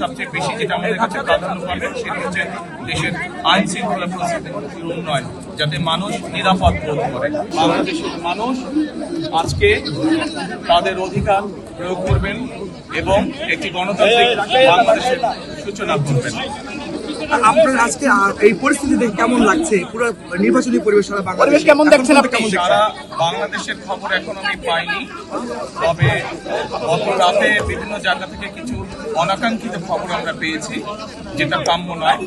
সবচেয়ে বেশি যেটা আমাদের কাছে প্রাধান্য পাবে সেটি হচ্ছে দেশের আইন শৃঙ্খলা পরিস্থিতির উন্নয়ন, যাতে মানুষ নিরাপদ বোধ করে। বাংলাদেশের মানুষ আজকে তাদের অধিকার প্রয়োগ করবেন এবং একটি গণতান্ত্রিক বাংলাদেশের সূচনা করবেন। আপনার আজকে এই পরিস্থিতি দেখে কেমন লাগছে? পুরো নির্বাচনী পরিবেশ সারা বাংলাদেশ কেমন দেখছেন আপনি? সারা বাংলাদেশের খবর এখন আমি পাইনি, তবে গত রাতে বিভিন্ন জায়গা থেকে কিছু অনাকাঙ্ক্ষিত খবর আমরা পেয়েছি, যেটা কাম্য নয়।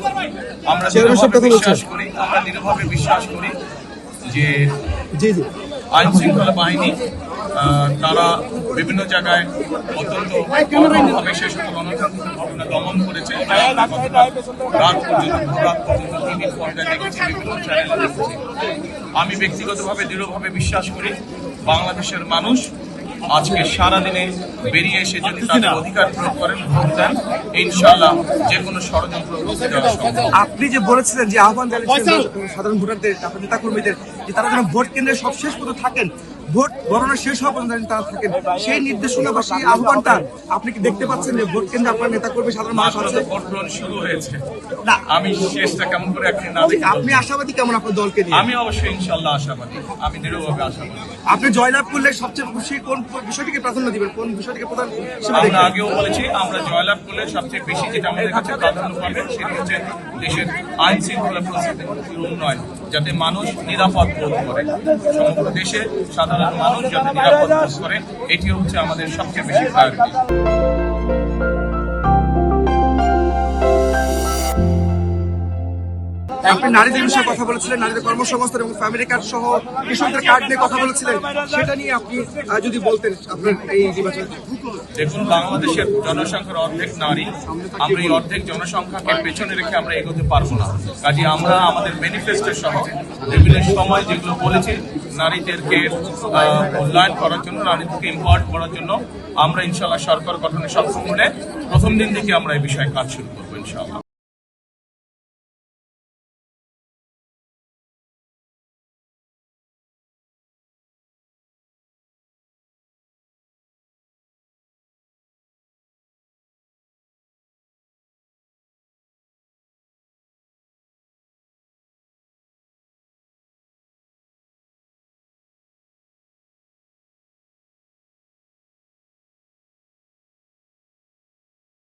আমরা দৃঢ়ভাবে বিশ্বাস করি যে আইন শৃঙ্খলা বাহিনী তারা বিভিন্ন জায়গায় অত্যন্ত কঠোরভাবে সে সকল অনাকাঙ্ক্ষিত ঘটনা দমন করেছে। রাত পর্যন্ত টিভি পর্দায় দেখেছি, বিভিন্ন চ্যানেলে দেখেছি। আমি ব্যক্তিগতভাবে দৃঢ়ভাবে বিশ্বাস করি বাংলাদেশের মানুষ আজকে সারাদিনে বেরিয়ে এসে যদি তাদের অধিকার প্রয়োগ করেন, ভোট দেন, ইনশাআল্লাহ যে কোনো ষড়যন্ত্র রুখে দেওয়া সম্ভব। আপনি যে বলেছিলেন যে আহ্বান জানিয়েছেন সাধারণ ভোটারদের, নেতা কর্মীদের, যে তারা যেন ভোট কেন্দ্রে সব শেষ পর্যন্ত থাকেন, ভোট গণনা শেষ হওয়া পর্যন্ত তারা থাকেন, সেই নির্দেশনা বা সেই আহ্বানটা আপনি কি দেখতে পাচ্ছেন যে ভোট কেন্দ্রে আপনার নেতা কর্মী সাধারণ মানুষ আছে? ভোট গ্রহণ শুরু হয়েছে, আমি শেষটা কেমন করে আপনি আশাবাদী কেমন আপনার দলকে নিয়ে? আমি অবশ্যই ইনশাআল্লাহ আশাবাদী, আমি দৃঢ়ভাবে আশাবাদী। আপনি জয়লাভ করলে সবচেয়ে খুশি কোন বিষয়টিকে প্রাধান্য দিবেন, কোন বিষয়টিকে প্রধান? আমরা আগেও বলেছি, আমরা জয়লাভ করলে সবচেয়ে বেশি যেটা আমাদের কাছে প্রাধান্য পাবে সেটি হচ্ছে দেশের আইন শৃঙ্খলা পরিস্থিতির উন্নয়ন, যাতে মানুষ নিরাপদ বোধ করে। সমগ্র দেশে সাধারণ মানুষ যাতে নিরাপদ বোধ করে, এটি হচ্ছে আমাদের সবচেয়ে বেশি প্রায়োরিটি। আপনি নারীদের বিষয়ে কথা বলেছিলেন, নারীদের কর্মসংস্থান এবং ফ্যামিলি কার্ড সহ কৃষকদের কার্ড নিয়ে কথা বলেছিলেন, সেটা নিয়ে আপনি যদি বলতেন আপনার এই নির্বাচন। দেখুন, বাংলাদেশের জনসংখ্যার অর্ধেক নারী। আমরা এই অর্ধেক জনসংখ্যাকে পেছনে রেখে আমরা এগোতে পারবো না। কাজে আমরা আমাদের ম্যানিফেস্টো সহ বিভিন্ন সময় যেগুলো বলেছি, নারীদেরকে মূল্যায়ন করার জন্য, নারীদেরকে এম্পাওয়ার্ড করার জন্য আমরা ইনশাআল্লাহ সরকার গঠনে সক্ষম হলে প্রথম দিন থেকে আমরা এই বিষয়ে কাজ শুরু করবো ইনশাআল্লাহ।